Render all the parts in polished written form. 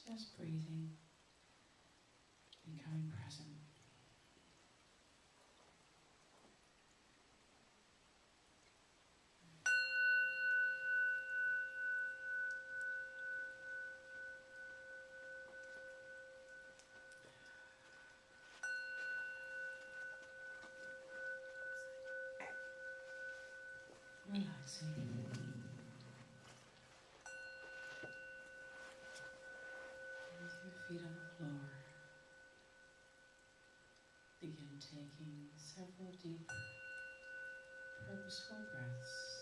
Just breathing, becoming present. Relaxing. With your feet on the floor, begin taking several deep, purposeful breaths.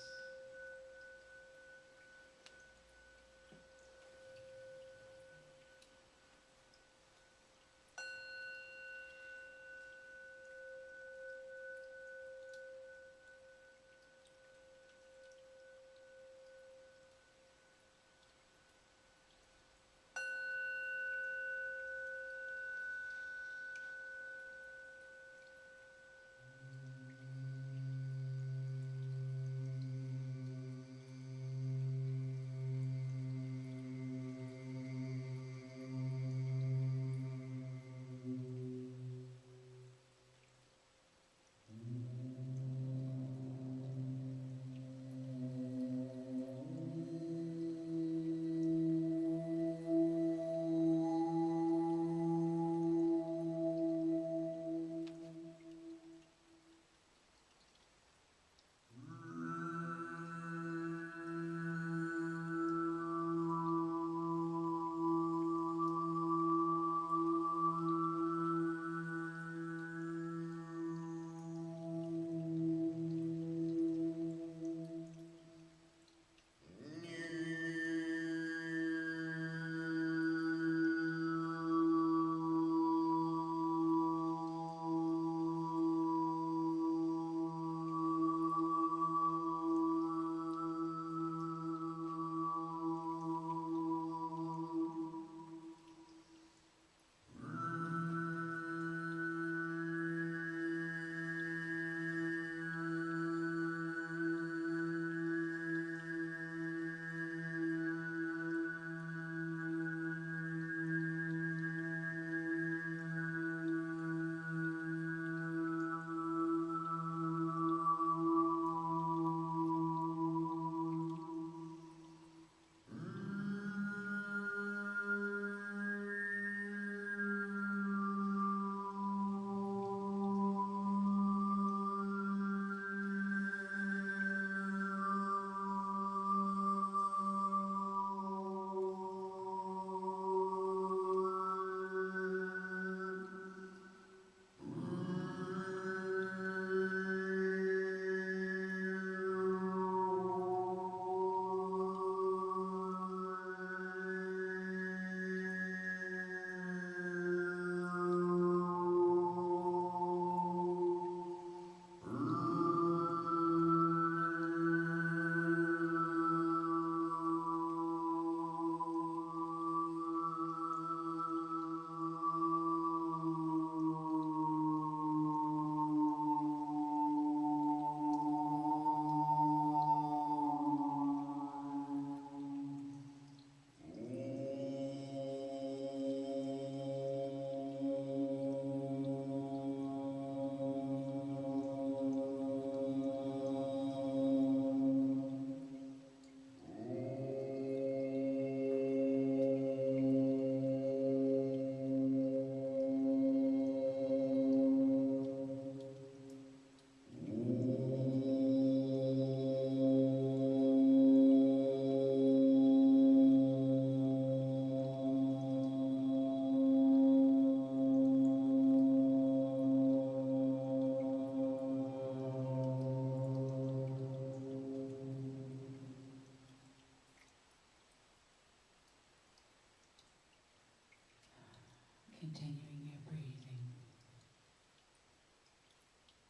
Continuing your breathing,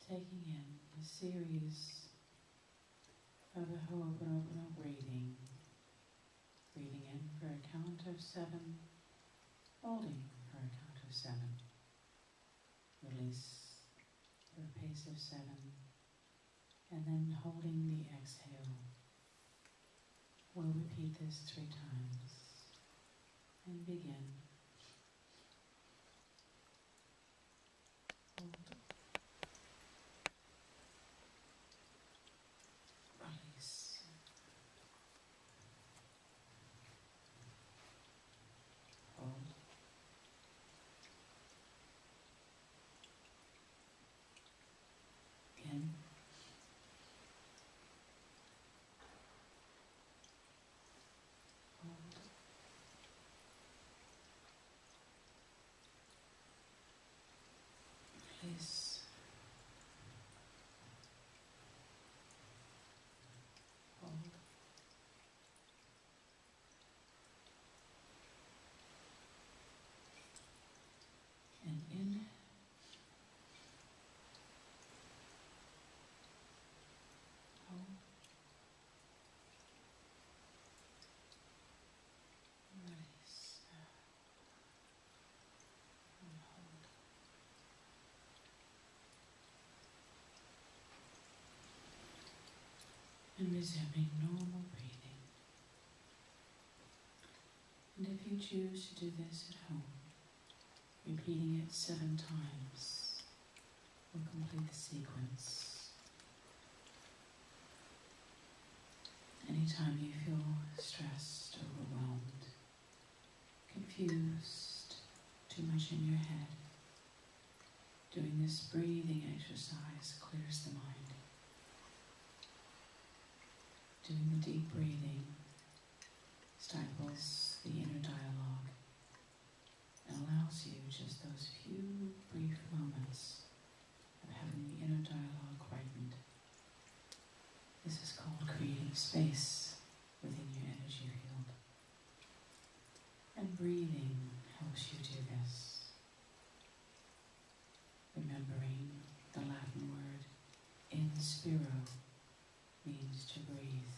taking in a series of a Ho'oponopono breathing. Breathing in for a count of 7, holding for a count of 7. Release for a pace of 7, and then holding the exhale. We'll repeat this 3 times and begin. resuming normal breathing. And if you choose to do this at home, repeating it 7 times will complete the sequence. Anytime you feel stressed, overwhelmed, confused, too much in your head, doing this breathing exercise clears the mind. Doing the deep breathing stifles the inner dialogue and allows you just those few brief moments of having the inner dialogue quietened. This is called creating space within your energy field. And breathing helps you do this. Remembering the Latin word inspiro means to breathe.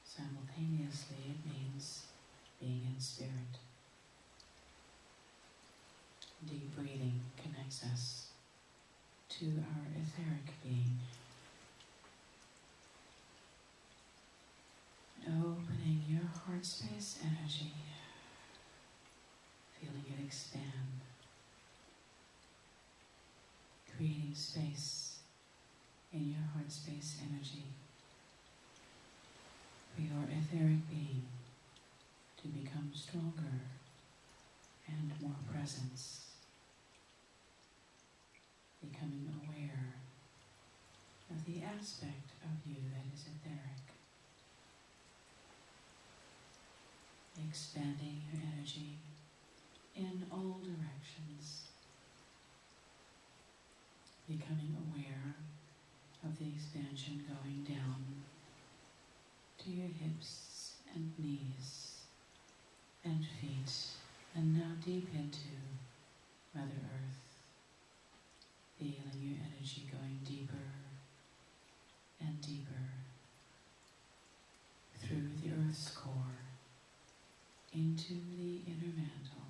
Simultaneously, it means being in spirit. Deep breathing connects us to our etheric being. Opening your heart space energy, feeling it expand, creating space in your heart space energy for your etheric being to become stronger and more presence, becoming aware of the aspect of you that is etheric, expanding your energy in all directions, becoming aware of the expansion going down to your hips and knees and feet, and now deep into Mother Earth, feeling your energy going deeper and deeper through the Earth's core into the inner mantle,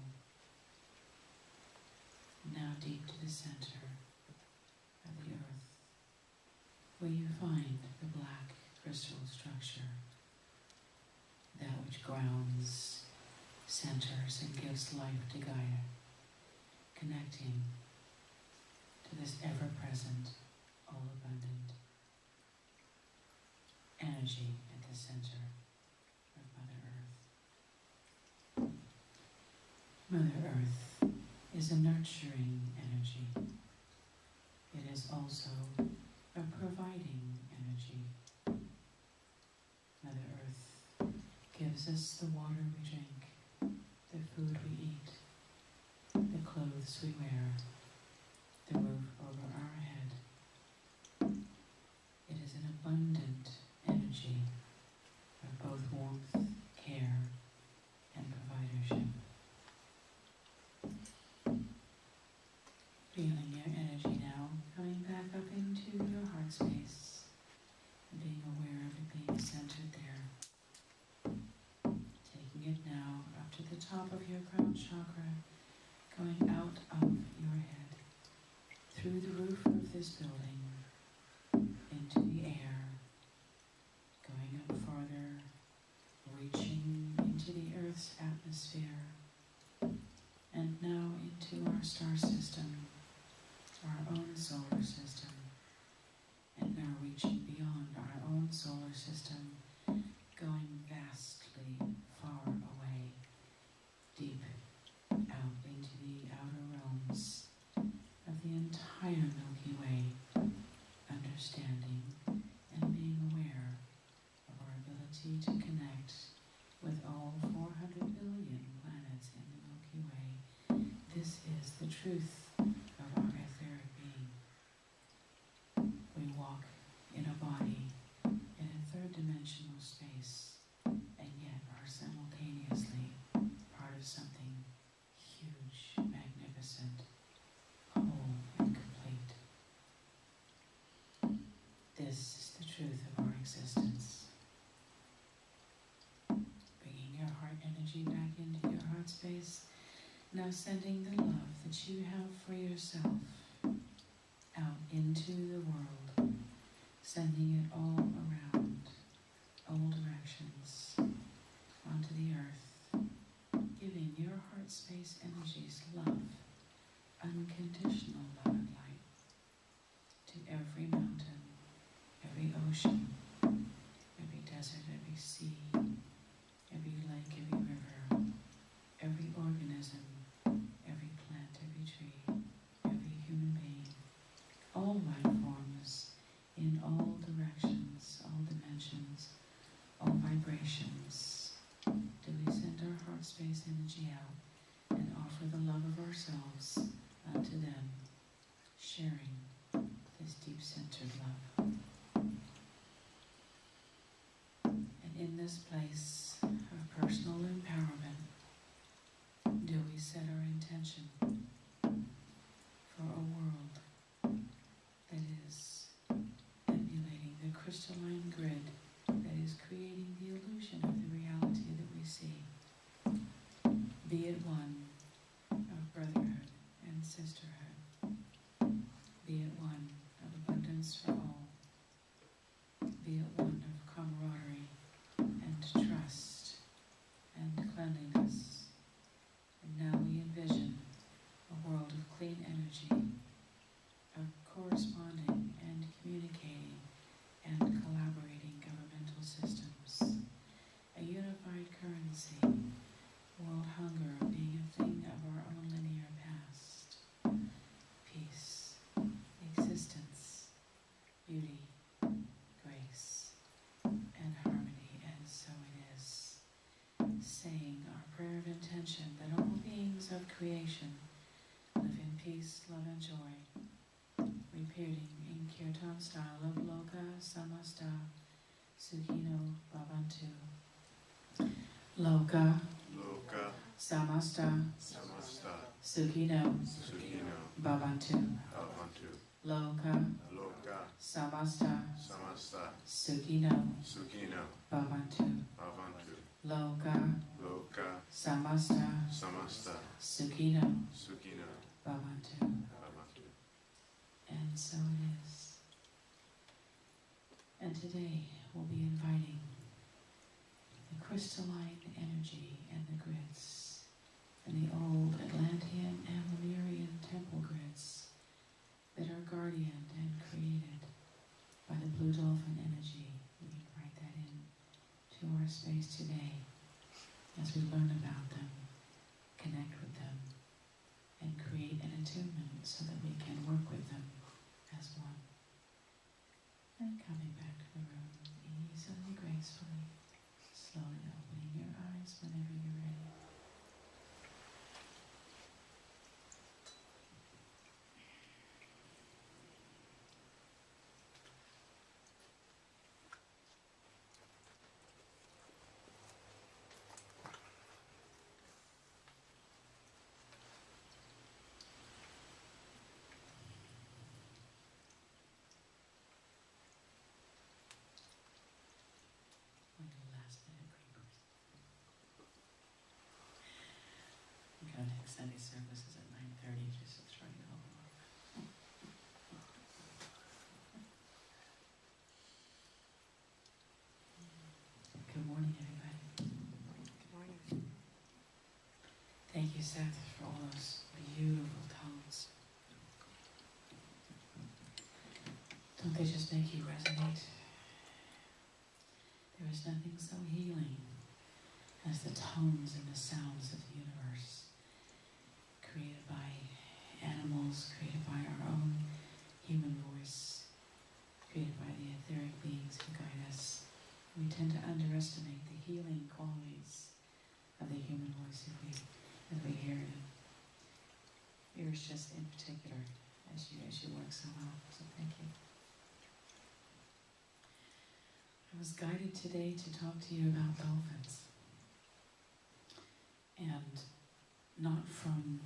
now deep to the center of the Earth, where you find the black crystal structure, that which grounds, centers, and gives life to Gaia, connecting to this ever-present, all-abundant energy at the center of Mother Earth. Mother Earth is a nurturing energy. It is also a providing energy. Mother Earth gives us the water we drink, the food we eat, the clothes we wear, the roof over our head. It is an abundant energy of both warmth, care, and providership. Feeling your energy now coming back up into your heart space and being aware of it being centered there. Taking it now up to the top of your crown chakra, going out of your head, through the roof of this building, into the air, going up farther, reaching into the Earth's atmosphere, and now into our star system, our own solar system, and now reaching beyond our own solar system, going vastly far away, deep out into the outer realms of the entire Milky Way, understanding and being aware of our ability to connect with all 400 billion planets in the Milky Way. This is the truth of our etheric being. We walk in a body in a third-dimensional space, and yet are simultaneously part of something huge, magnificent, whole, and complete. This is the truth of our existence. Bringing your heart energy back into your heart space, now sending the love that you have for yourself out into the world, sending it all around, all directions onto the earth, giving your heart space energies love, unconditional love and light to every mountain, every ocean, every desert, every sea, every lake, every river, every organism, every plant, every tree, every human being, all life forms in all directions, all dimensions, all vibrations. Do we send our heart space energy out and offer the love of ourselves unto them, sharing this deep-centered love. And in this place of personal empowerment, do we set our intention for a world that is emulating the crystalline grid that is creating the illusion of the reality that we see. Be it one of brotherhood and sisterhood. Be it one of abundance for all. Be it one of camaraderie and trust and cleanliness. And now we envision a world of clean energy, of corresponding and communicating and collaborating governmental systems, a unified currency, world hunger being a thing of our own linear past, peace, existence, beauty, grace, and harmony, and so it is. Saying our prayer of intention that all beings of creation live in peace, love, and joy, repeating in kirtan style of Loka Samasta Sukhino Bhavantu. Loka Samasta Sukhino Bhavantu. Loka Samasta Sukhino Bhavantu. Loka Samasta Sukhino Bhavantu. And so it is. And today we'll be inviting the crystalline energy and the grids, and the old Atlantean and Lemurian temple grids that are guardianed and created by the blue dolphin energy. We invite that in to our space today as we learn about them, connect with them, and create an attunement so that we can work with them as one. And coming back to the room easily, gracefully, slowly opening your eyes whenever you're ready. Sunday service is at 9:30, just to throw you all off. Good morning, everybody. Good morning. Thank you, Seth, for all those beautiful tones. Don't they just make you resonate? There is nothing so healing as the tones and the sounds of the universe, created by animals, created by our own human voice, created by the etheric beings who guide us. We tend to underestimate the healing qualities of the human voice as we hear it. Yours just in particular, as you work so well. So thank you. I was guided today to talk to you about dolphins, and not from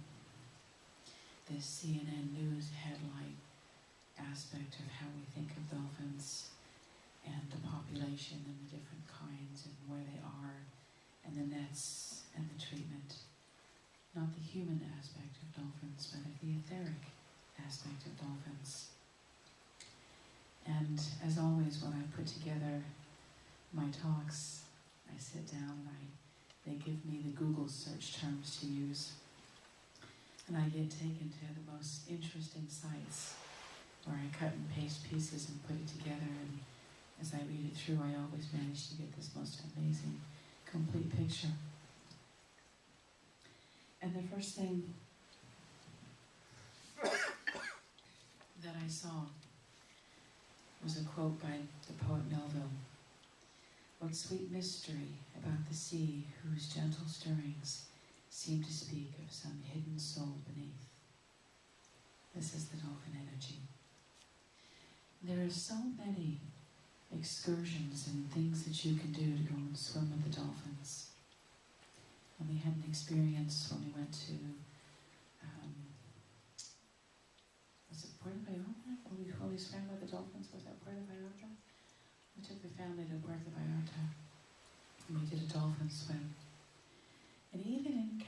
this CNN news headline aspect of how we think of dolphins and the population and the different kinds and where they are and the nets and the treatment. Not the human aspect of dolphins, but of the etheric aspect of dolphins. And as always, when I put together my talks, I sit down and they give me the Google search terms to use. And I get taken to the most interesting sites where I cut and paste pieces and put it together, and as I read it through, I always manage to get this most amazing, complete picture. And the first thing that I saw was a quote by the poet Melville. What sweet mystery about the sea whose gentle stirrings seem to speak of some hidden soul beneath. This is the dolphin energy. There are so many excursions and things that you can do to go and swim with the dolphins. And we had an experience when we went to, was it Puerto Vallarta? When we swam with the dolphins, was that Puerto Vallarta? We took the family to Puerto Vallarta, and we did a dolphin swim. And even in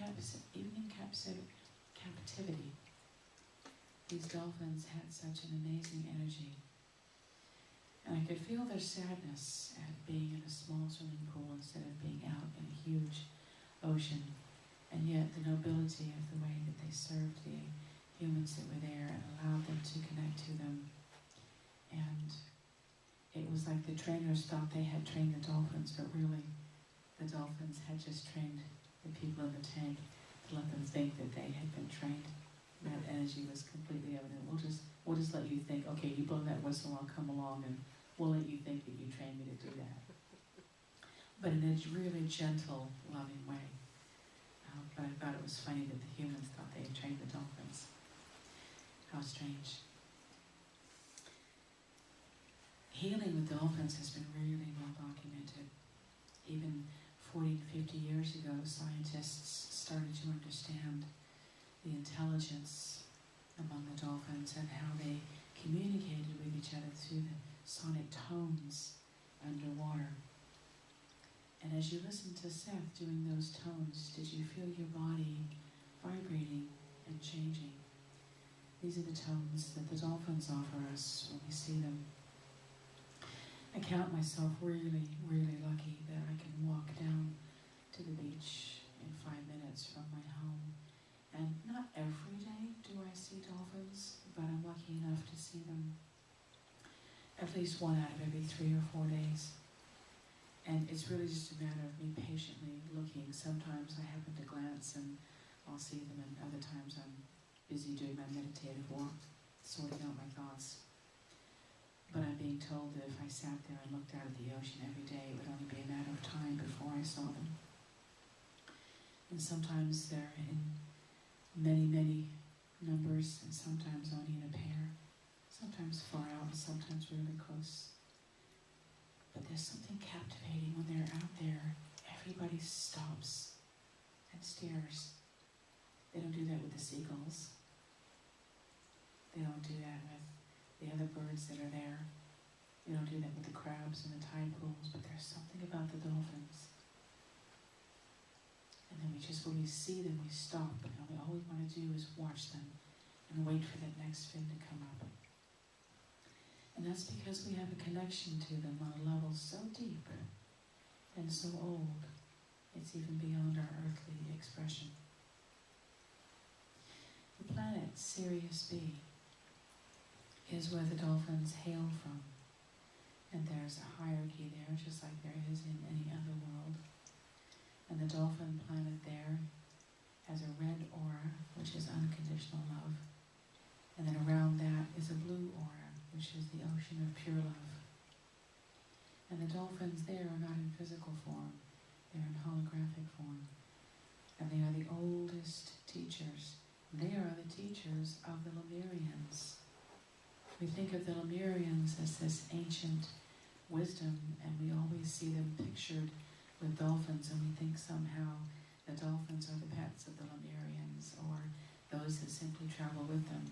captivity, these dolphins had such an amazing energy. And I could feel their sadness at being in a small swimming pool instead of being out in a huge ocean. And yet the nobility of the way that they served the humans that were there and allowed them to connect to them. And it was like the trainers thought they had trained the dolphins, but really the dolphins had just trained the people in the tank to let them think that they had been trained. That energy was completely evident. We'll just let you think, okay, you blow that whistle, I'll come along and we'll let you think that you trained me to do that. But in a really gentle, loving way. But I thought it was funny that the humans thought they had trained the dolphins. How strange. Healing with dolphins has been really well documented. Even 40, 50 years ago, scientists started to understand the intelligence among the dolphins and how they communicated with each other through the sonic tones underwater. And as you listened to Seth doing those tones, did you feel your body vibrating and changing? These are the tones that the dolphins offer us when we see them. I count myself really, really lucky that I can walk down to the beach in 5 minutes from my home. And not every day do I see dolphins, but I'm lucky enough to see them at least one out of every 3 or 4 days. And it's really just a matter of me patiently looking. Sometimes I happen to glance and I'll see them, and other times I'm busy doing my meditative work, sorting out my thoughts. But I'm being told that if I sat there and looked out at the ocean every day, it would only be a matter of time before I saw them. And sometimes they're in many, many numbers, and sometimes only in a pair. Sometimes far out, and sometimes really close. But there's something captivating when they're out there. Everybody stops and stares. They don't do that with the seagulls. They don't do that with the other birds that are there. They don't do that with the crabs and the tide pools, but there's something about the dolphins. And then when we see them, we stop, and all we want to do is watch them and wait for that next fin to come up. And that's because we have a connection to them on a level so deep and so old, it's even beyond our earthly expression. The planet Sirius B is where the dolphins hail from. And there's a hierarchy there, just like there is in any other world. And the dolphin planet there has a red aura, which is unconditional love. And then around that is a blue aura, which is the ocean of pure love. And the dolphins there are not in physical form, they're in holographic form. And they are the oldest teachers. They are the teachers of the Lemurians. We think of the Lemurians as this ancient wisdom, and we always see them pictured with dolphins, and we think somehow the dolphins are the pets of the Lemurians, or those that simply travel with them.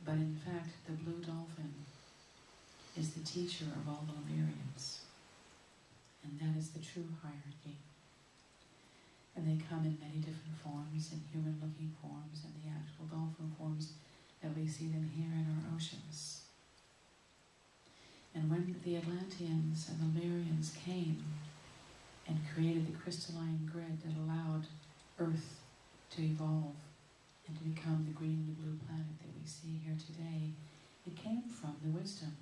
But in fact, the blue dolphin is the teacher of all the Lemurians. And that is the true hierarchy. And they come in many different forms, in human-looking forms, and the actual dolphin forms that we see them here in our oceans. And when the Atlanteans and Lemurians came and created the crystalline grid that allowed Earth to evolve and to become the green and the blue planet that we see here today, it came from the wisdom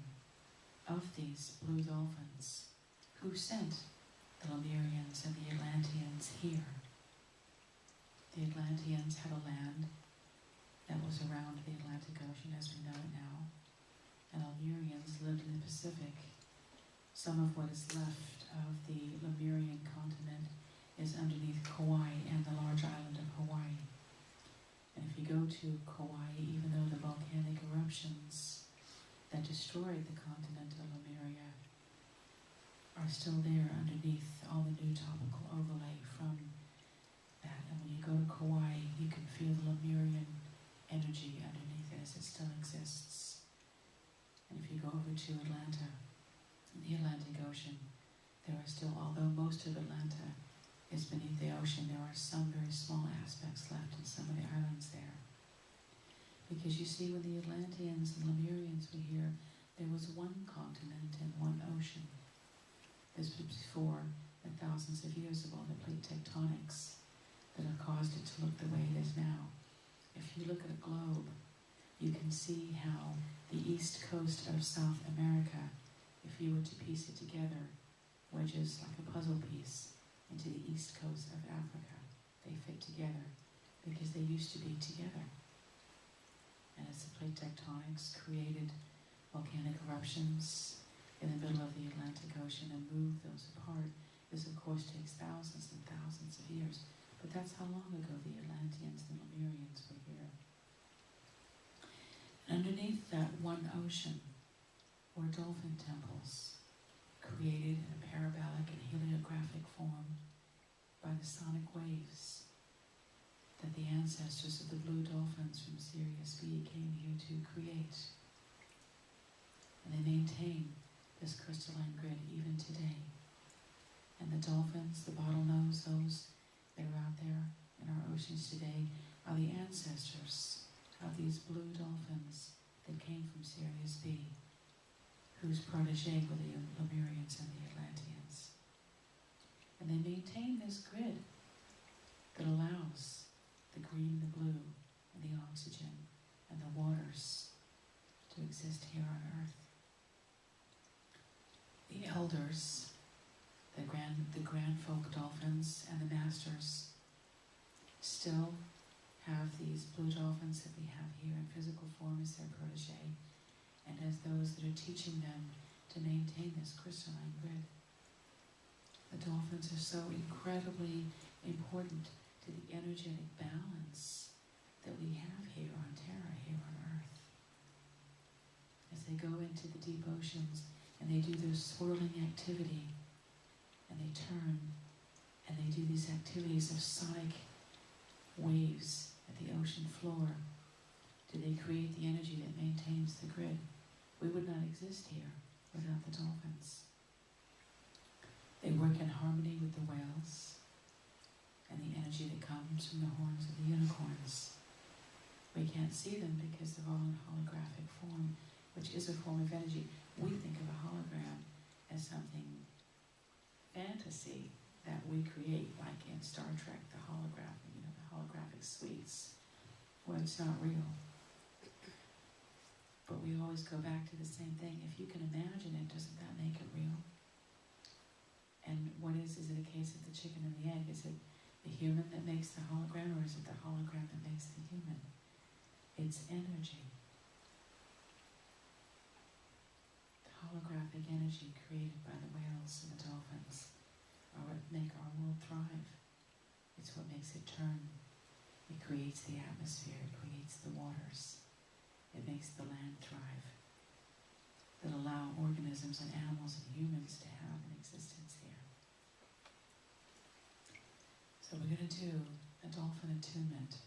of these blue dolphins who sent the Lemurians and the Atlanteans here. The Atlanteans had a land that was around the Atlantic Ocean as we know it now, and Lemurians lived in the Pacific. Some of what is left of the Lemurian continent is underneath Kauai and the large island of Hawaii. And if you go to Kauai, even though the volcanic eruptions that destroyed the continent of Lemuria are still there underneath all the new topical overlay from that. And when you go to Kauai, you can feel the Lemurian energy underneath it as it still exists. And if you go over to Atlanta, the Atlantic Ocean, there are still, although most of Atlanta is beneath the ocean, there are some very small aspects left in some of the islands there. Because you see, when the Atlanteans and Lemurians were here, there was one continent and one ocean. This was before the thousands of years of all the plate tectonics that have caused it to look the way it is now. If you look at a globe, you can see how the east coast of South America, if you were to piece it together, wedges like a puzzle piece into the east coast of Africa. They fit together because they used to be together. And as the plate tectonics created volcanic eruptions in the middle of the Atlantic Ocean and moved those apart, this of course takes thousands and thousands of years. But that's how long ago the Atlanteans and Lemurians were here. And underneath that one ocean were dolphin temples, created in a parabolic and heliographic form by the sonic waves that the ancestors of the blue dolphins from Sirius B came here to create. And they maintain this crystalline grid even today. And the dolphins, the bottlenose, those that are out there in our oceans today, are the ancestors of these blue dolphins that came from Sirius B, whose protege were the Lemurians and the Atlanteans. And they maintain this grid that allows the green, the blue, and the oxygen, and the waters to exist here on Earth. The elders, the grand folk dolphins, and the masters still have these blue dolphins that we have here in physical form as their protege, and as those that are teaching them to maintain this crystalline grid. The dolphins are so incredibly important to the energetic balance that we have here on Terra, here on Earth. As they go into the deep oceans and they do their swirling activity, and they turn and they do these activities of sonic waves at the ocean floor, do they create the energy that maintains the grid? We would not exist here without the dolphins. They work in harmony with the whales and the energy that comes from the horns of the unicorns. We can't see them because they're all in holographic form, which is a form of energy. We think of a hologram as something fantasy that we create, like in Star Trek, the holographic suites, where it's not real. But we always go back to the same thing. If you can imagine it, doesn't that make it real? And what is it a case of the chicken and the egg? Is it the human that makes the hologram, or is it the hologram that makes the human? It's energy. The holographic energy created by the whales and the dolphins are what make our world thrive. It's what makes it turn. It creates the atmosphere, it creates the waters. It makes the land thrive, that allow organisms and animals and humans to have an existence here. So we're going to do a dolphin attunement,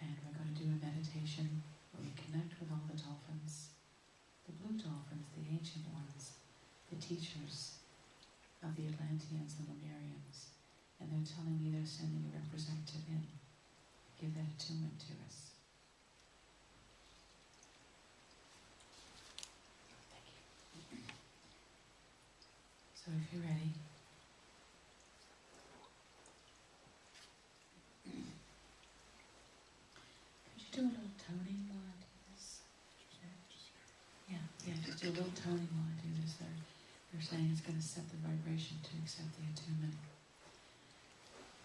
and we're going to do a meditation where we connect with all the dolphins, the blue dolphins, the ancient ones, the teachers of the Atlanteans and Lemurians, and they're telling me they're sending a representative in. Give that attunement to us. Thank you. So if you're ready, do a little toning while I do this. They're saying it's going to set the vibration to accept the attunement.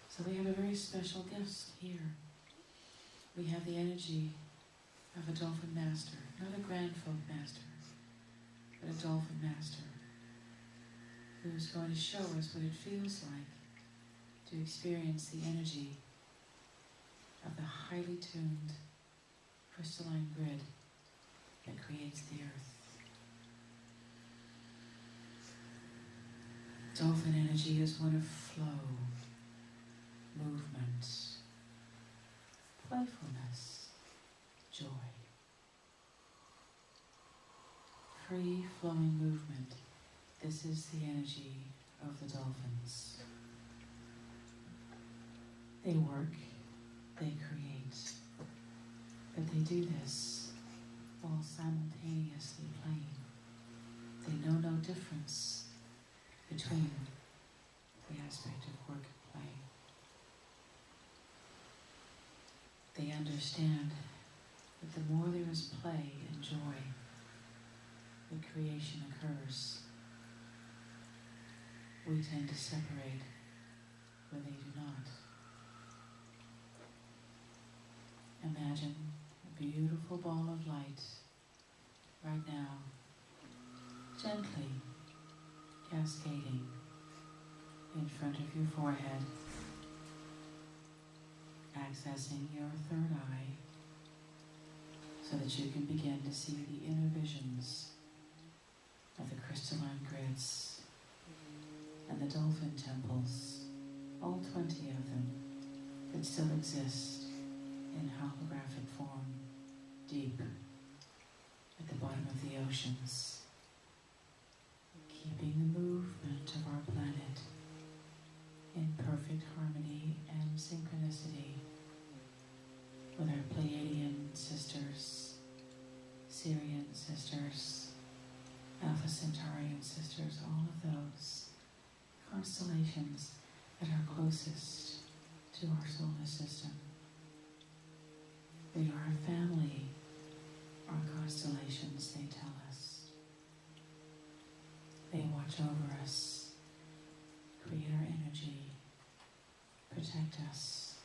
So we have a very special guest here. We have the energy of a Dolphin Master, not a Grand Folk Master, but a Dolphin Master, who is going to show us what it feels like to experience the energy of the highly tuned crystalline grid that creates the earth. Dolphin energy is one of flow, movement, playfulness, joy. Free-flowing movement. This is the energy of the dolphins. They work, they create, but they do this while simultaneously playing. They know no difference between the aspect of work and play. They understand that the more there is play and joy, the creation occurs. We tend to separate where they do not. Imagine a beautiful ball of light right now, gently cascading in front of your forehead, accessing your third eye so that you can begin to see the inner visions of the crystalline grids and the dolphin temples, all 20 of them that still exist in holographic form deep at the bottom of the oceans, keeping the movement of our planet in perfect harmony and synchronicity with our Pleiadian sisters, Sirian sisters, Alpha Centaurian sisters, all of those constellations that are closest to our solar system. We are a family. Our constellations, they tell us. They watch over us, create our energy, protect us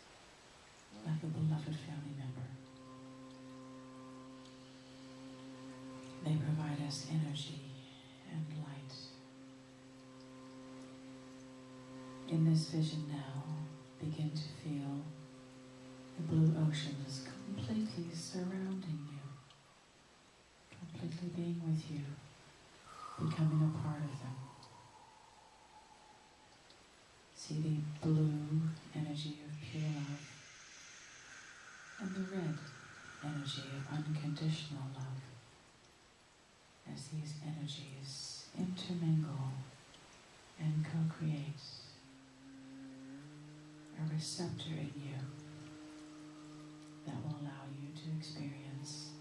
like a beloved family member. They provide us energy and light. In this vision now, begin to feel the blue oceans completely surrounding you, completely being with you, becoming a part of them. See the blue energy of pure love and the red energy of unconditional love as these energies intermingle and co-create a receptor in you that will allow you to experience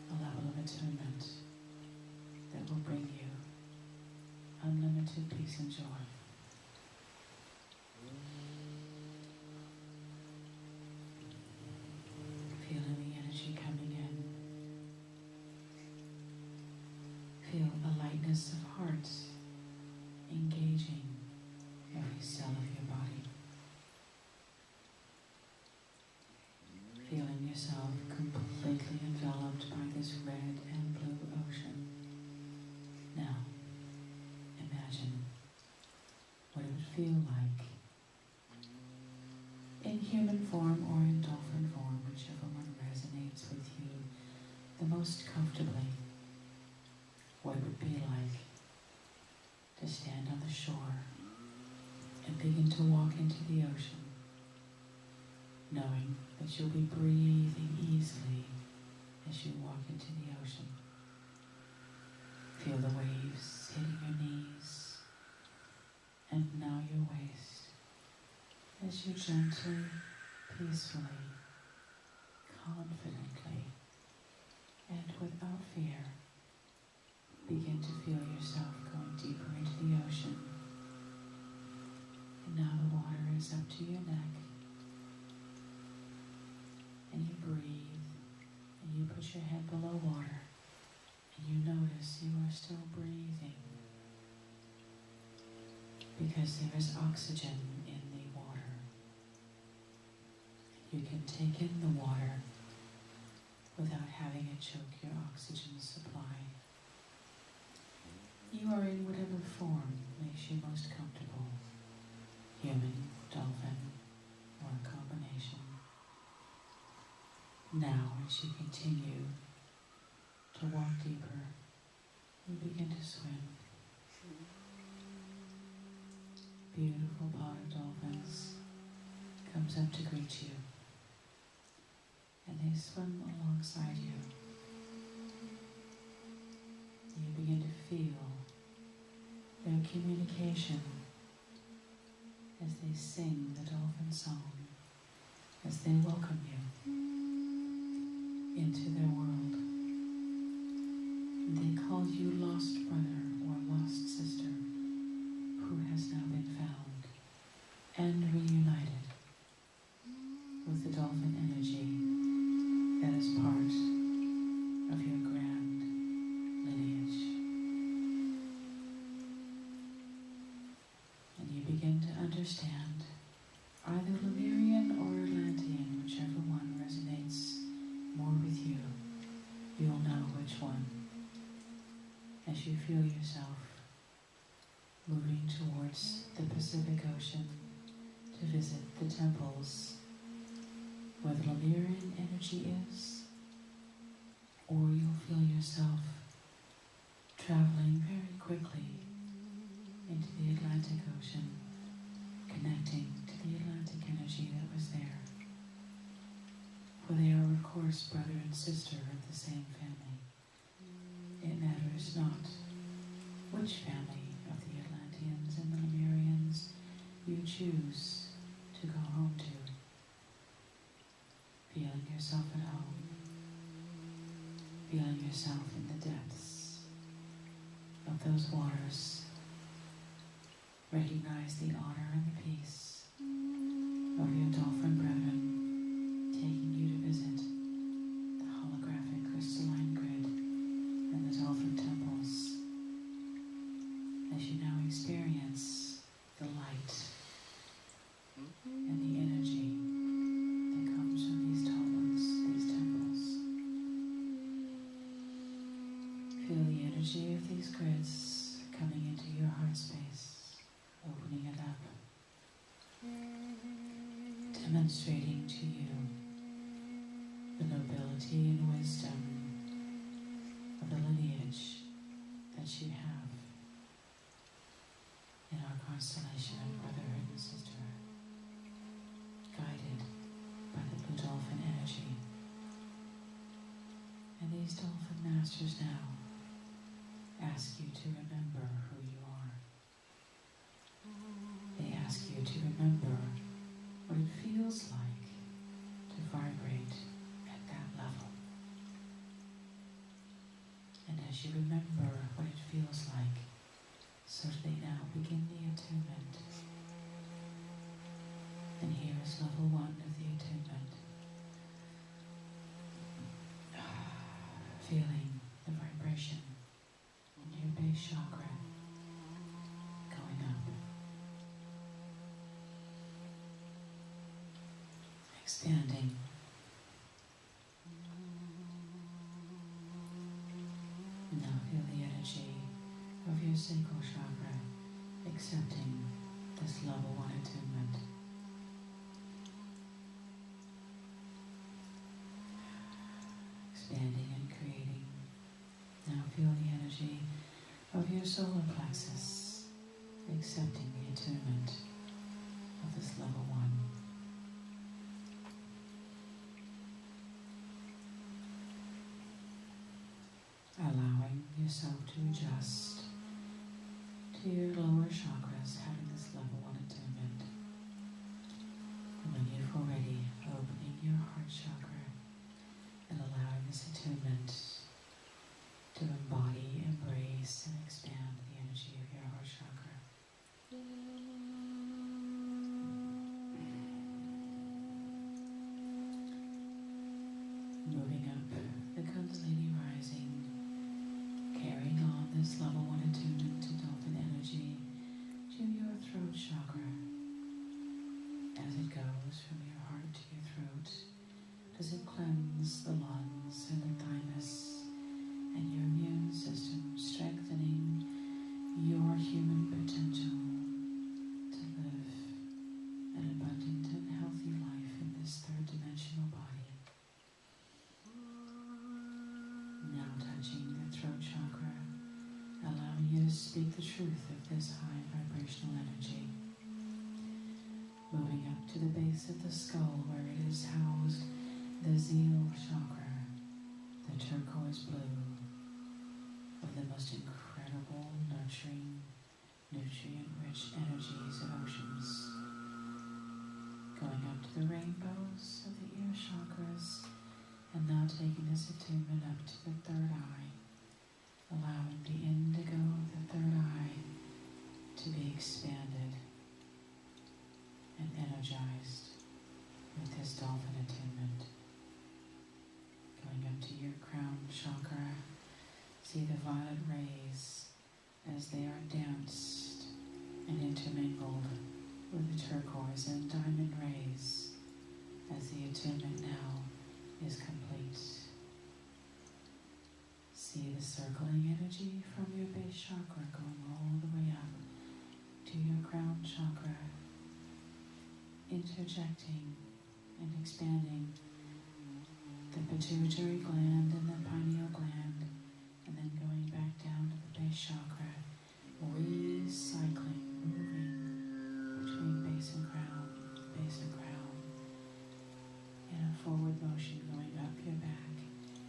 a level of attunement that will bring you unlimited peace and joy. Feeling the energy coming in. Feel a lightness of heart engaging every cell of your body. Feeling yourself completely enveloped by this red and blue ocean. Now, imagine what it would feel like in human form or in dolphin form, whichever one resonates with you the most comfortably. What it would be like to stand on the shore and begin to walk into the ocean, knowing that you'll be breathing easily as you walk into the ocean. Feel the waves hitting your knees and now your waist as you gently, peacefully, confidently, and without fear begin to feel yourself going deeper into the ocean. And now the water is up to your neck. And you breathe, and you put your head below water, and you notice you are still breathing because there is oxygen in the water. You can take in the water without having it choke your oxygen supply. You are in whatever form makes you most comfortable. Human, dolphin, or a combination. Now, as you continue to walk deeper, you begin to swim. Beautiful pod of dolphins comes up to greet you, and they swim alongside you. You begin to feel their communication as they sing the dolphin song, as they welcome you into their world. They call you lost brother or lost sister who has now been found and reunited with the dolphin energy that is part of your grand lineage. And you begin to understand either Lemurian or Atlantean, whichever one resonates more with you. You'll know which one as you feel yourself moving towards the Pacific Ocean to visit the temples where the Lemurian energy is, or you'll feel yourself traveling very quickly into the Atlantic Ocean, connecting to the Atlantic energy that was there. For they are, of course, brother and sister of the same family. It matters not which family of the Atlanteans and the Lemurians you choose to go home to. Feeling yourself at home, feeling yourself in the depths of those waters. Recognize the honor and the peace of your dolphin brethren taking you to visit the holographic crystalline grid and the dolphin temples as you now experience the light and the energy that comes from these dolphins, these temples. Feel the energy of these grids coming into your heart space, opening it up, demonstrating to you the nobility and wisdom of the lineage that you have in our constellation of brotherhood and sisterhood, guided by the blue dolphin energy. And these dolphin masters now ask you to remember who you are. They ask you to remember what it feels like to vibrate at that level. And as you remember what it feels like, so they now begin the attunement. And here is level 1 of the attunement. Feeling the vibration in your base chakra going up. Expanding. Now feel the energy of your sacral chakra accepting this level 1 attunement. Expanding and creating. Now feel the energy of your solar plexus accepting the attunement of this level 1. Allowing yourself to adjust to your lower chakras having this level 1 attunement. And when you feel ready, opening your heart chakra and allowing this attunement to embody, embrace, and expand the energy of your heart chakra. Moving up the Kundalini rising, carrying on this level 1 attunement to dolphin energy to your throat chakra. As it goes from your heart to your throat, does it cleanse the lungs and the thymus and your immune system, strengthening your human potential to live an abundant and healthy life in this third-dimensional body. Now touching the throat chakra, allowing you to speak the truth of this high vibrational energy. Moving up to the base of the skull where it is housed, the zeal chakra, the turquoise blue of the most incredible, nurturing, nutrient-rich energies of oceans. Going up to the rainbows of the ear chakras, and now taking this attunement up to the third eye, allowing the indigo of the third eye to be expanded and energized with this dolphin attunement. Going up to your crown chakra, see the violet rays as they are danced and intermingled with the turquoise and diamond rays as the attunement now is complete. See the circling energy from your base chakra going all the way up to your crown chakra, interjecting and expanding the pituitary gland and the pineal gland, and then going back down to the base chakra, recycling, moving between base and crown, in a forward motion going up your back,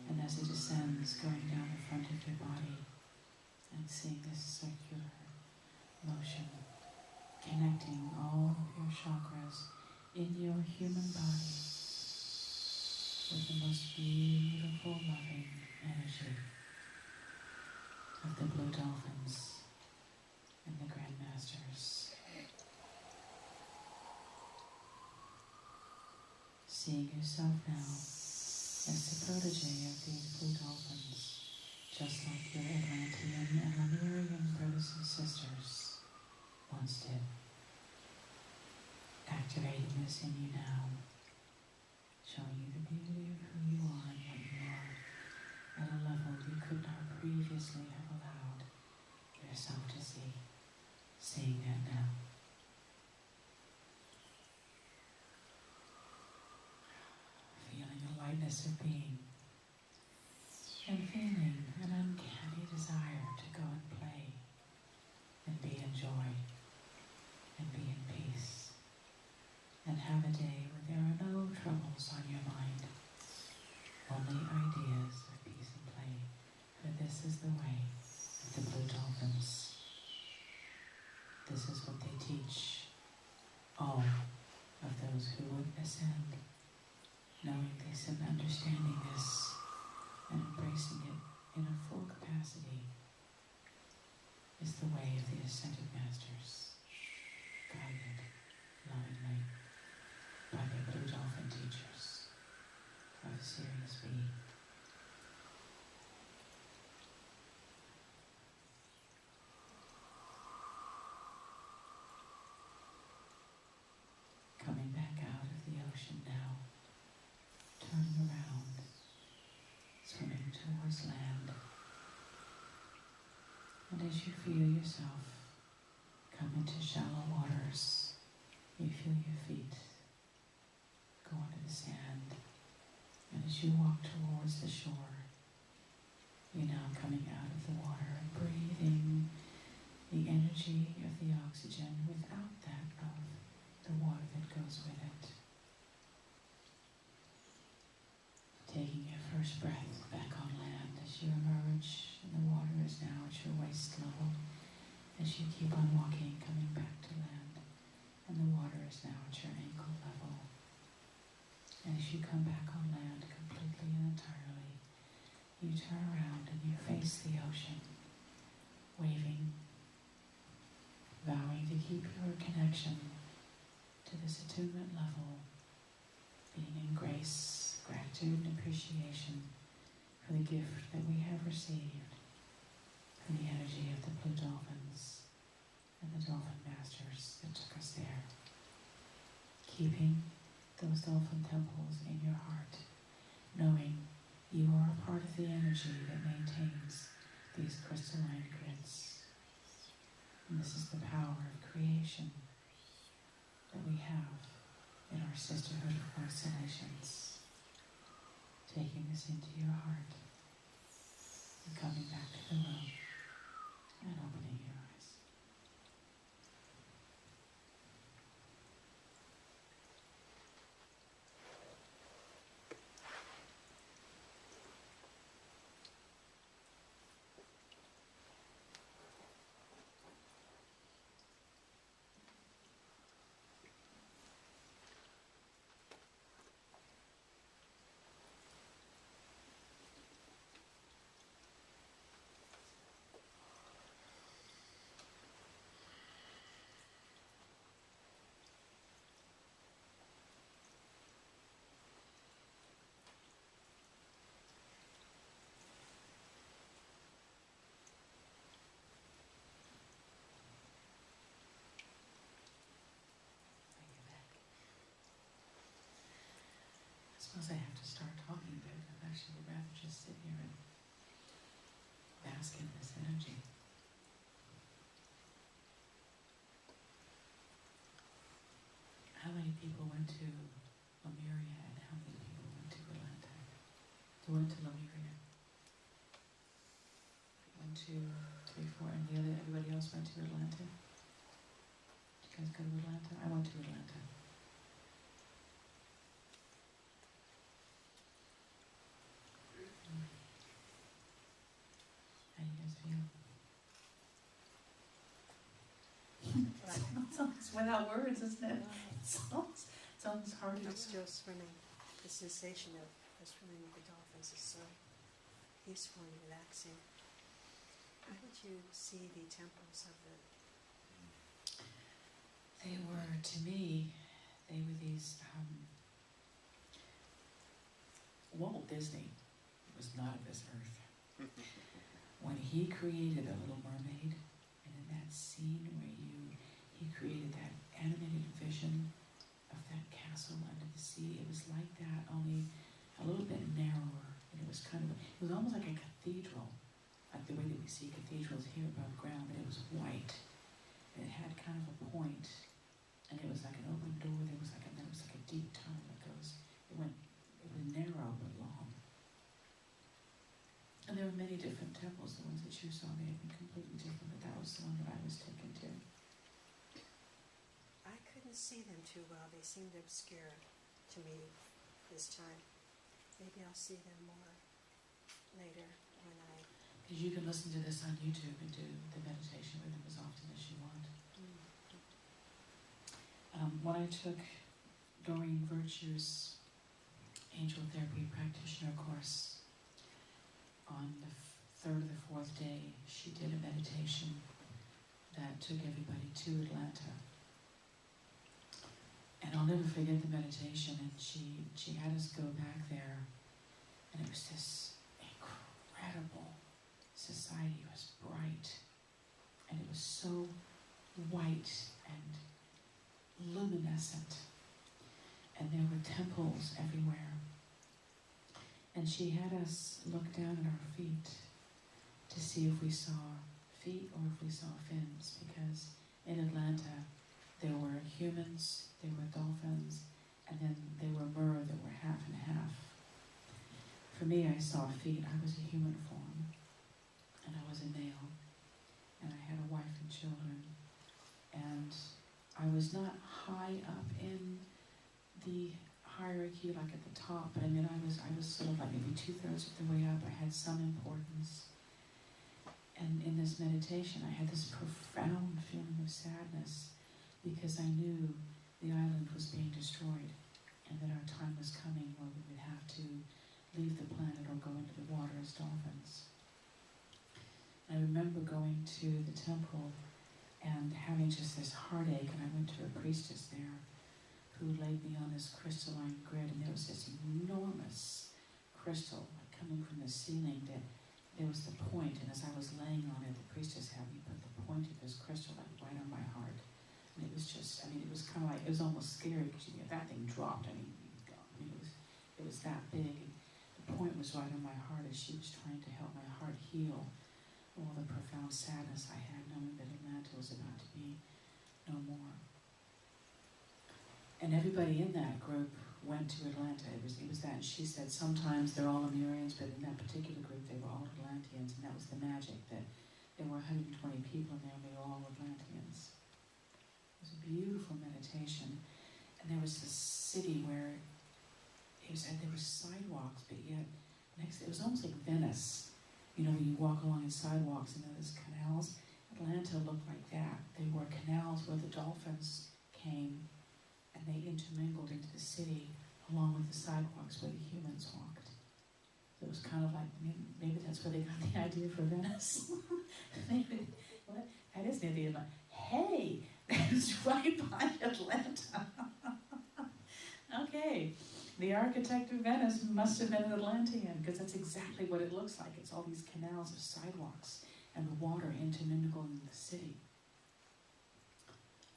and as it descends, going down the front of your body, and seeing this circular motion, connecting all of your chakras in your human body with the most beautiful, loving energy of the blue dolphins and the Grand Masters. Seeing yourself now as the protege of these blue dolphins, just like your Atlantean and Lemurian brothers and sisters once did. Activating this in you now, showing you the beauty of who you are and what you are at a level you could not previously have allowed yourself to see. Seeing that now. Feeling a lightness of being, and feeling an uncanny desire to go and play, and be in joy, and be in peace, and have a day where there are no troubles on your mind, only ideas of peace and play, for this is the way of the blue dolphins. This is what they teach all of those who would ascend, knowing this and understanding this and embracing it in a full capacity is the way of the ascended masters, guided lovingly by the blue dolphin teachers of Sirius B. Coming back out of the ocean now, turning around, swimming towards land. And as you feel yourself come into shallow waters, you feel your feet go into the sand. And as you walk towards the shore, you're now coming out of the water and breathing the energy of the oxygen without that of the water that goes with it. Taking your first breath back on land as you emerge, and the water is now at your waist level. As you keep on walking, coming back to land, and the water is now at your ankle level. And as you come back on land completely and entirely, you turn around and you face the ocean, waving, vowing to keep your connection to this attunement level, being in grace, gratitude, and appreciation for the gift that we have received, in the energy of the blue dolphins and the Dolphin Masters that took us there. Keeping those dolphin temples in your heart, knowing you are a part of the energy that maintains these crystalline grids. And this is the power of creation that we have in our sisterhood of constellations. Taking this into your heart and coming back to the room and opening your eyes. I suppose I have to start talking, but I'd actually rather just sit here and bask in this energy. How many people went to Lemuria and how many people went to Atlanta? Who went to Lemuria? 1, 2, 3, 4, and everybody else went to Atlanta? Did you guys go to Atlanta? I went to Atlanta. How do you guys feel? It's almost without words, isn't it? It's almost hard to I'm still swimming. The sensation of swimming with the dolphins is so peaceful and relaxing. How did you see the temples of the... They were, to me, they were these, Walt Disney was not of this earth. When he created A Little Mermaid, and in that scene where he created that animated vision of that castle under the sea, it was like that, only a little bit narrower, and it was almost like a cathedral, like the way that we see cathedrals here above ground, but it was white, and it had kind of a point, and it was like an open door, there was like a deep tunnel that goes, it was narrow but long. And there were many different temples. The ones that you saw may have been completely different, but that was the one that I was taken to. I couldn't see them too well. They seemed obscure to me this time. Maybe I'll see them more later when I... Because you can listen to this on YouTube and do the meditation with them as often as you want. When I took Doreen Virtue's Angel Therapy Practitioner course, on the third or the fourth day, she did a meditation that took everybody to Atlanta. And I'll never forget the meditation, and she had us go back there, and it was this incredible society. It was bright, and it was so white and luminescent, and there were temples everywhere. And she had us look down at our feet to see if we saw feet or if we saw fins, because in Atlanta there were humans, there were dolphins, and then there were mer that were half and half. For me, I saw feet. I was a human form, and I was a male, and I had a wife and children, and I was not high up in the hierarchy, like at the top, but I mean, I was sort of like maybe 2/3 of the way up. I had some importance. And in this meditation, I had this profound feeling of sadness because I knew the island was being destroyed and that our time was coming where we would have to leave the planet or go into the water as dolphins. I remember going to the temple and having just this heartache, and I went to a priestess there who laid me on this crystalline grid, and there was this enormous crystal coming from the ceiling that there was the point, and as I was laying on it, the priestess had me put the point of this crystal like right on my heart. And it was just, I mean, it was kind of like, it was almost scary because that thing dropped. I mean, it was that big. And the point was right on my heart as she was trying to help my heart heal all the profound sadness I had, knowing that Atlanta was about to be no more. And everybody in that group went to Atlanta. It was that. And she said sometimes they're all Lemurians, but in that particular group they were all Atlanteans, and that was the magic, that there were 120 people in there and they were all Atlanteans. It was a beautiful meditation. And there was this city where there were sidewalks, but yet next it was almost like Venice. You know, when you walk along in sidewalks and there's canals. Atlanta looked like that. There were canals where the dolphins came and they intermingled into the city along with the sidewalks where the humans walked. So it was kind of like, maybe that's where they got the idea for Venice. Maybe, what? That is the idea. Like, hey, that's right by Atlanta. Okay, the architect of Venice must have been an Atlantean, because that's exactly what it looks like. It's all these canals of sidewalks and the water intermingling in the city.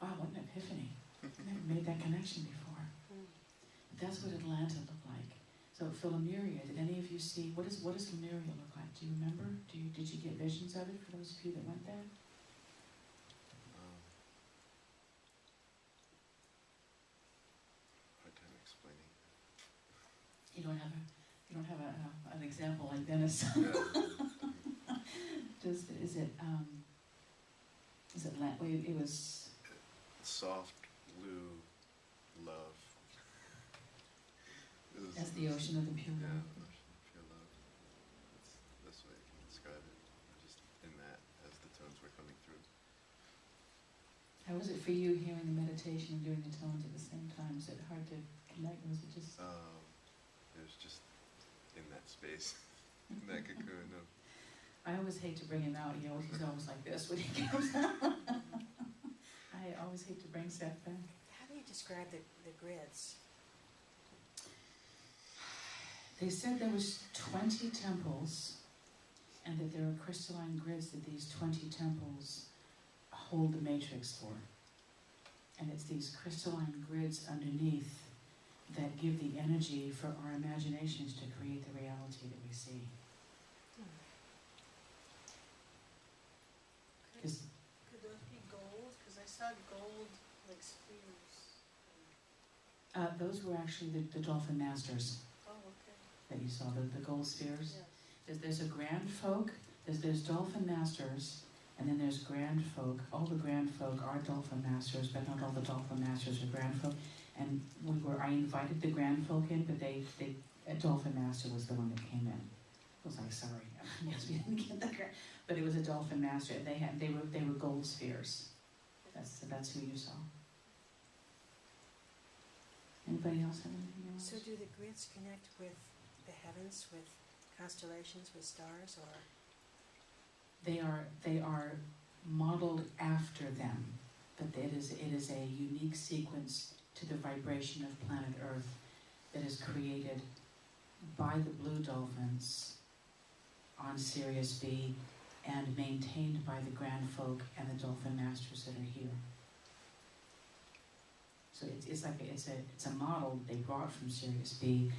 Wow, what an epiphany. I never made that connection before. But that's what Atlanta looked like. So for Lemuria, did any of you see, what does Lemuria look like? Do you remember? Did you get visions of it for those of you that went there? Hard time explaining. You don't have an example like Venice. It was soft blue love. As the ocean of the pure love. Yeah, the ocean of pure love. That's the way I can describe it. Just in that, as the tones were coming through. How was it for you hearing the meditation and doing the tones at the same time? Was it hard to connect? Was it just? It was just in that space, in that cocoon of. I always hate to bring him out. He's always like this when he comes out. I always hate to bring Seth back. How do you describe the grids? They said there was 20 temples, and that there are crystalline grids that these 20 temples hold the matrix for. And it's these crystalline grids underneath that give the energy for our imaginations to create the reality that we see. Could those be gold? Because I saw gold like spheres. Those were actually the Dolphin Masters. Oh, okay. That you saw, the gold spheres. Yes. There's a grand folk, there's Dolphin Masters, and then there's grand folk. All the grand folk are Dolphin Masters, but not all the Dolphin Masters are grand folk. And I invited the grand folk in, but a Dolphin Master was the one that came in. I was like, sorry, yes, we didn't get that. But it was a Dolphin Master. They were gold spheres. That's who you saw. Anybody else have anything else? So do the grids connect with the heavens, with constellations, with stars, or? They are modeled after them, but it is a unique sequence to the vibration of planet Earth that is created by the blue dolphins on Sirius B and maintained by the grand folk and the Dolphin Masters that are here. So it's a model they brought from Sirius B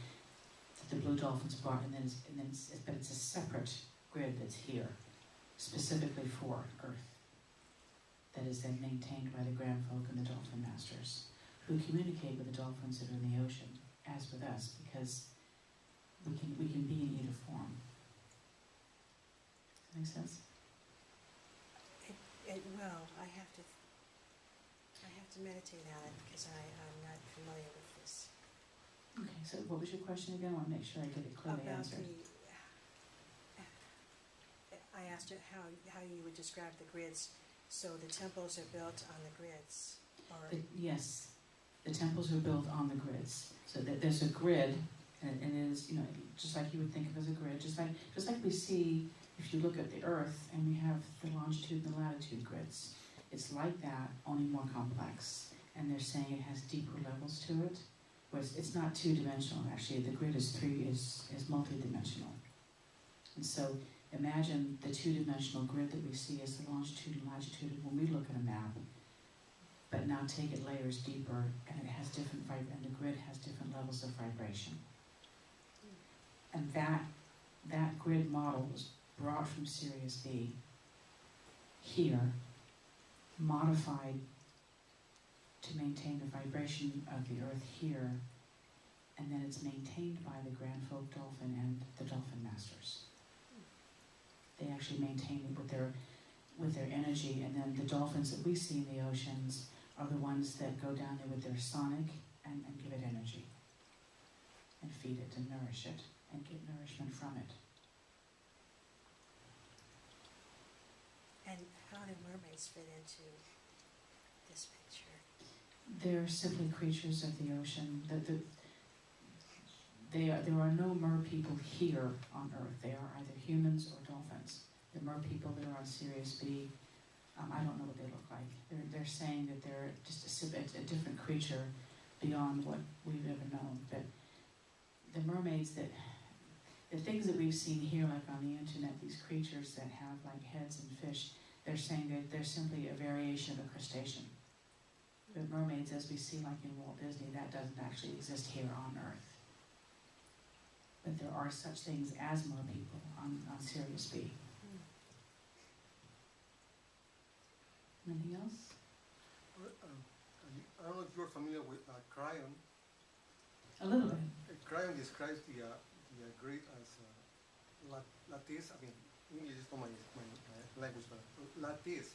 that the blue dolphins brought, but it's a separate grid that's here specifically for Earth that is then maintained by the grand folk and the Dolphin Masters, who communicate with the dolphins that are in the ocean as with us, because we can be in either form. Does that make sense? Well, I have to meditate on it because I'm not familiar with this. Okay, so what was your question again? I want to make sure I get it clearly answered. I asked you how you would describe the grids. So the temples are built on the grids, or yes, the temples are built on the grids. So that there's a grid, and it is, just like you would think of as a grid, just like we see if you look at the Earth and we have the longitude and the latitude grids. It's like that, only more complex. And they're saying it has deeper levels to it, where it's not two-dimensional. Actually, the grid is multi-dimensional. And so imagine the two-dimensional grid that we see as the longitude and latitude when we look at a map, but now take it layers deeper, and it has different and the grid has different levels of vibration. And that grid model was brought from Sirius B here, modified to maintain the vibration of the Earth here, and then it's maintained by the Grand Folk Dolphin and the Dolphin Masters. They actually maintain it with their energy, and then the dolphins that we see in the oceans are the ones that go down there with their sonic and give it energy, and feed it and nourish it, and get nourishment from it. And how do mermaids fit into this picture? They're simply creatures of the ocean. There are no mer people here on Earth. They are either humans or dolphins. The mer people that are on Sirius B, I don't know what they look like. They're saying that they're just a different creature beyond what we've ever known. But the mermaids the things that we've seen here, like on the internet, these creatures that have like heads and fish, they're saying that they're simply a variation of a crustacean. But mermaids, as we see like in Walt Disney, that doesn't actually exist here on Earth. But there are such things as mer people on Sirius B. Anything else? I don't know if you're familiar with Cryon. A little bit. Cryon describes the grid as lattice. I mean, English is not my language, but lattice.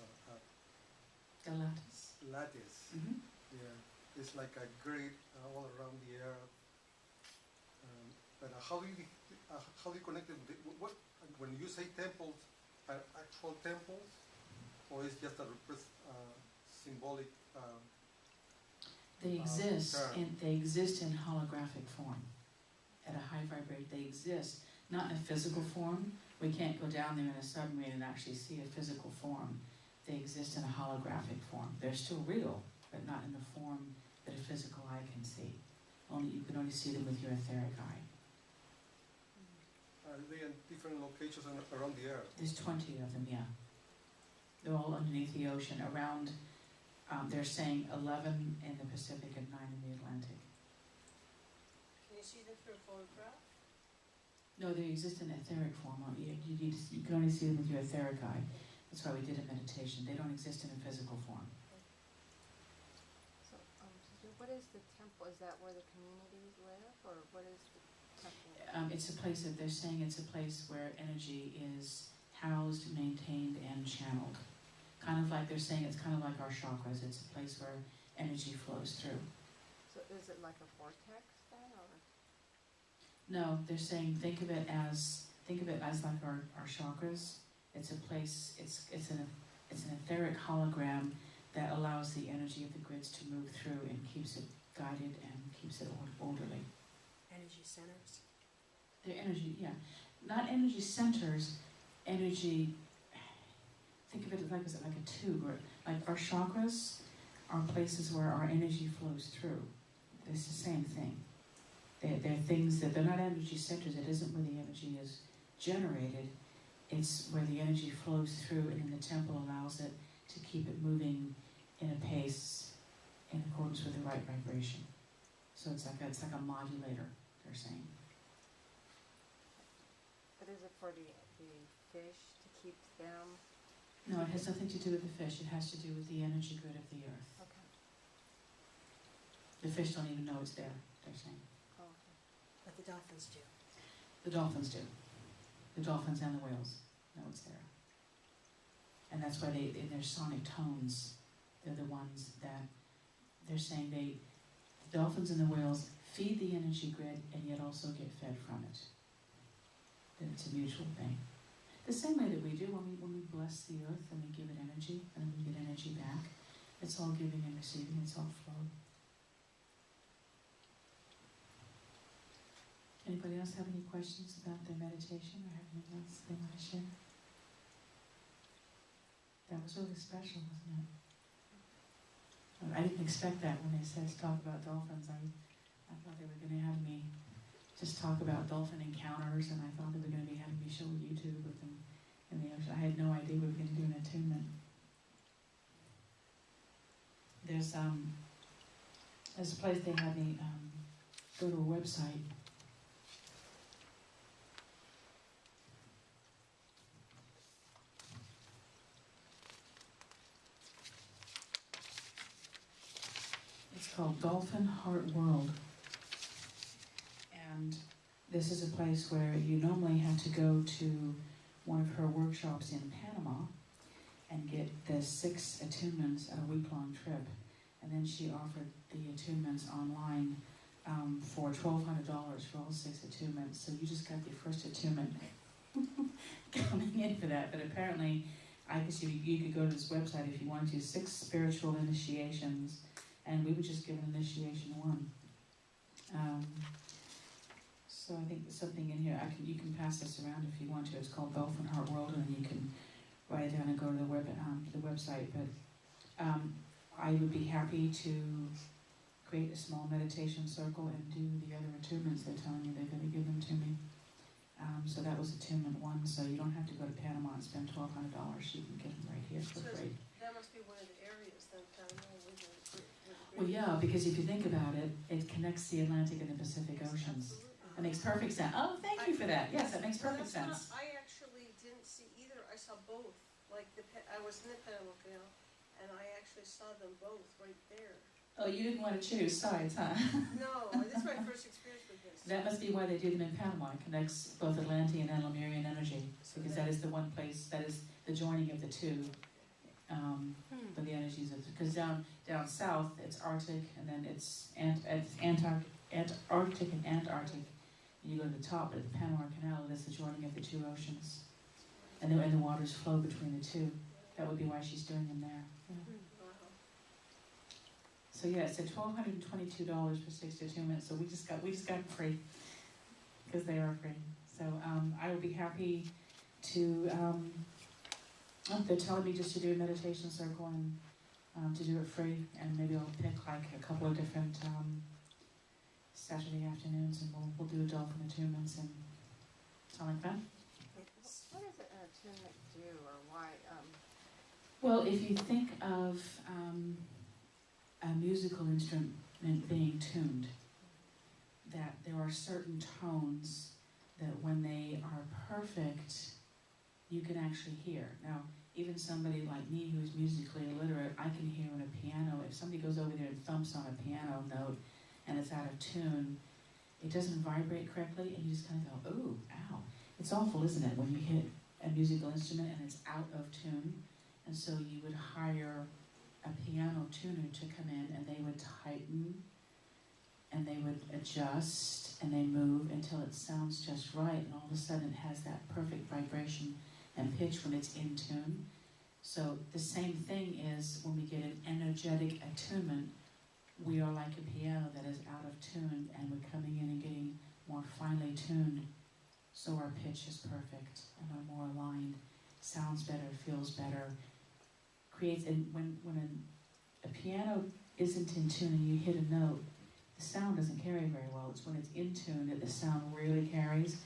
The lattice. Lattice. Mm-hmm. Yeah, it's like a grid all around the earth. But how do you connect it? What when you say temples, are actual temples, or is just a symbolic? They exist term? they exist in holographic form. At a high vibration, they exist not in a physical form. We can't go down there in a submarine and actually see a physical form. They exist in a holographic form. They're still real, but not in the form that a physical eye can see. You can only see them with your etheric eye. Are they in different locations around the earth? There's 20 of them, yeah. They're all underneath the ocean, around, they're saying 11 in the Pacific and 9 in the Atlantic. Can you see them through a photograph? No, they exist in etheric form. You can only see them with your etheric eye. That's why we did a meditation. They don't exist in a physical form. So, what is the temple? Is that where the communities live, or what is the temple? It's a place that they're saying it's a place where energy is housed, maintained, and channeled. Kind of like they're saying it's kind of like our chakras. It's a place where energy flows through. So is it like a vortex then, or? No, they're saying think of it as like our chakras. It's a place. It's an etheric hologram that allows the energy of the grids to move through and keeps it guided and keeps it orderly. Energy centers? They're energy, yeah. Not energy centers, energy, think of it like a tube, or like our chakras are places where our energy flows through. It's the same thing. They're things that, they're not energy centers. It isn't where the energy is generated. It's where the energy flows through, and then the temple allows it to keep it moving in a pace in accordance with the right vibration. So it's like a modulator, they're saying. But is it for the fish to keep them? No, it has nothing to do with the fish. It has to do with the energy grid of the earth. Okay. The fish don't even know it's there, they're saying. Oh, okay. But the dolphins do. The dolphins do. The dolphins and the whales know it's there. And that's why in their sonic tones, they're the ones that they're saying the dolphins and the whales feed the energy grid and yet also get fed from it. That it's a mutual thing. The same way that we do when we bless the earth and we give it energy and we get energy back. It's all giving and receiving, it's all flow. Anybody else have any questions about their meditation or have anything else they want to share? That was really special, wasn't it? I didn't expect that when they said talk about dolphins. I thought they were going to have me just talk about dolphin encounters, and I thought they were going to be having me show YouTube with them in the ocean. I had no idea we were going to do an attunement. There's a place they had me go to a website. It's called Dolphin Heart World. And this is a place where you normally have to go to one of her workshops in Panama and get the 6 attunements at a week-long trip. And then she offered the attunements online for $1,200 for all 6 attunements. So you just got the first attunement coming in for that. But apparently, I guess you could go to this website if you wanted to, 6 spiritual initiations, and we were just given initiation 1. So I think there's something in here. You can pass this around if you want to. It's called Dolphin Heart World, and then you can write it down and go to the website. But I would be happy to create a small meditation circle and do the other attunements they're telling me they're going to give them to me. So that was attunement 1. So you don't have to go to Panama and spend $1,200. You can get them right here for free. That must be one of the areas that Panama would Well, yeah, because if you think about it, it connects the Atlantic and the Pacific Oceans. That makes perfect sense. Oh, thank you for that. Yes, that makes perfect sense. I actually didn't see either. I saw both. Like I was in the Panama Canal, and I actually saw them both right there. Oh, you didn't want to choose sides, huh? No, this is my first experience with this. That must be why they do them in Panama. It connects both Atlantean and Lemurian energy, because that is the one place, that is the joining of the two, for the energies of, because down south it's Arctic, and then it's Antarctic and Antarctic. And you go to the top of the Panama Canal, and it's the joining of the 2 oceans. And the waters flow between the 2. That would be why she's doing them there. Yeah. So yeah, it's at $1,222 for 6 attunements. So we just got them free because they are free. So I will be happy to. They're telling me just to do a meditation circle and to do it free, and maybe I'll pick like a couple of different Saturday afternoons, and we'll do a dolphin attunements and sound like fun. What does an attunement do, or why? Well, if you think of a musical instrument being tuned, that there are certain tones that when they are perfect, you can actually hear. Now, even somebody like me who's musically illiterate, I can hear on a piano. If somebody goes over there and thumps on a piano note and it's out of tune, it doesn't vibrate correctly, and you just kind of go, ooh, ow. It's awful, isn't it, when you hit a musical instrument and it's out of tune? And so you would hire a piano tuner to come in, and they would tighten, and they would adjust, and they move until it sounds just right, and all of a sudden it has that perfect vibration and pitch when it's in tune. So the same thing is when we get an energetic attunement, we are like a piano that is out of tune, and we're coming in and getting more finely tuned, so our pitch is perfect, and we're more aligned, sounds better, feels better, creates, and when a piano isn't in tune and you hit a note, the sound doesn't carry very well. It's when it's in tune that the sound really carries.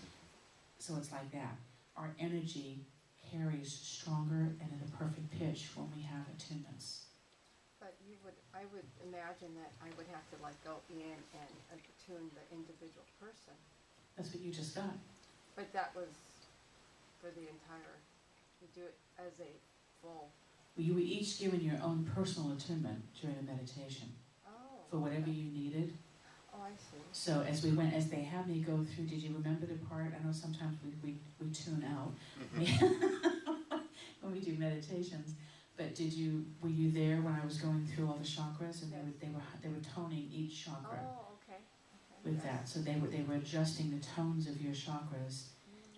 So it's like that. Our energy carries stronger and at a perfect pitch when we have attunements. But I would imagine that I would have to like go in and attune the individual person. That's what you just got. But that was for the entire, you do it as a full. You were each given your own personal attunement during a meditation for whatever you needed. Oh, I see. So as they had me go through, did you remember the part? I know sometimes we tune out when we do meditations. But were you there when I was going through all the chakras, and they were toning each chakra with that. So they were adjusting the tones of your chakras.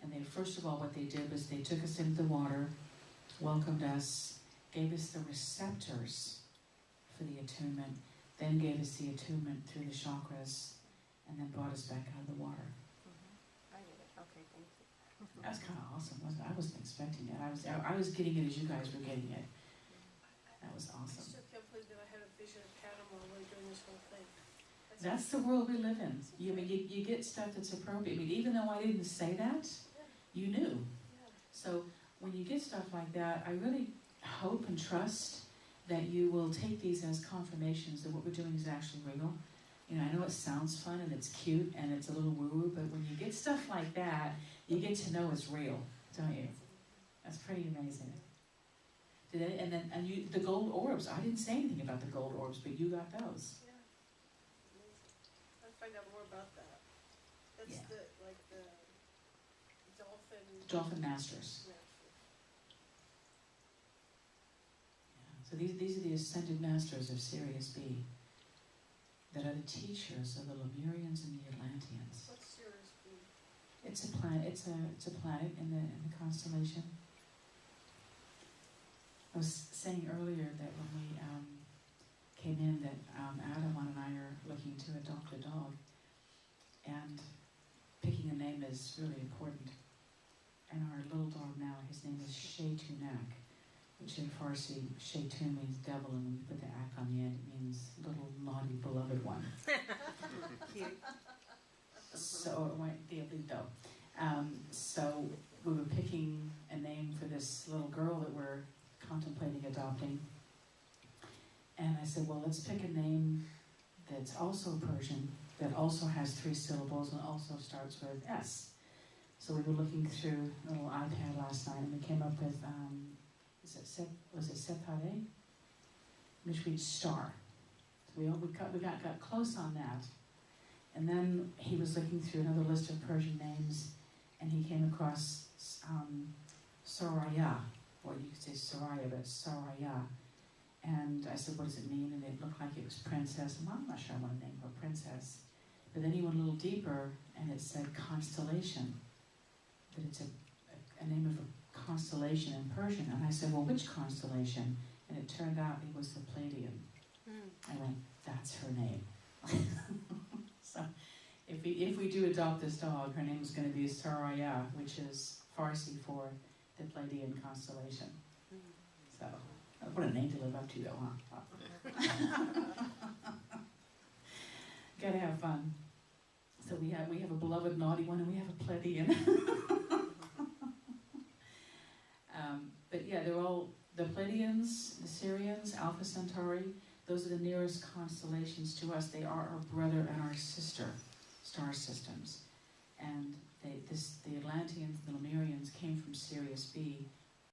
And they, first of all, what they did was they took us into the water, welcomed us, gave us the receptors for the attunement, then gave us the attunement through the chakras, and then brought us back out of the water. I get it. Okay, thank you. That was kind of awesome, wasn't it? I wasn't expecting it. I was getting it as you guys were getting it. That was I awesome. still can't believe that I had a vision of Panama while doing this whole thing. That's the world we live in. You get stuff that's appropriate. I mean, even though I didn't say that, you knew. So when you get stuff like that, I really hope and trust that you will take these as confirmations that what we're doing is actually real. You know, I know it sounds fun and it's cute and it's a little woo-woo, but when you get stuff like that, you get to know it's real, don't you? That's pretty amazing. The gold orbs, I didn't say anything about the gold orbs, but you got those. Yeah, amazing. I'd find out more about that. That's the Dolphin Masters. Yeah. Yeah. So these are the ascended masters of Sirius B that are the teachers of the Lemurians and the Atlanteans. What's Sirius B? It's a planet. It's a planet in the constellation. I was saying earlier that when we came in that Adam and I are looking to adopt a dog, and picking a name is really important. And our little dog now, his name is Shaytunak, which in Farsi, Shaytun means devil, and when you put the ak on the end, it means little naughty beloved one. Cute. So we were picking a name for this little girl that we're contemplating adopting. And I said, well, let's pick a name that's also Persian, that also has 3 syllables and also starts with S. So we were looking through a little iPad last night and we came up with, was it Seth Pincus? Which reads star. So we got close on that. And then he was looking through another list of Persian names and he came across Soraya. Well, you could say Soraya, but Soraya. And I said, what does it mean? And it looked like it was princess. And I'm not sure I want to name her princess. But then he went a little deeper and it said constellation. That it's a name of a constellation in Persian. And I said, well, which constellation? And it turned out it was the Pleiadian. I went, that's her name. So if we do adopt this dog, her name is going to be Saraya, which is Farsi for the Pleiadian constellation. So, what a name to live up to, though, huh? Gotta have fun. So we have a beloved naughty one, and we have a Pleiadian. But yeah, they're all the Pleiadians, the Sirians, Alpha Centauri. Those are the nearest constellations to us. They are our brother and our sister star systems. And the Atlanteans, the Lemurians came from Sirius B,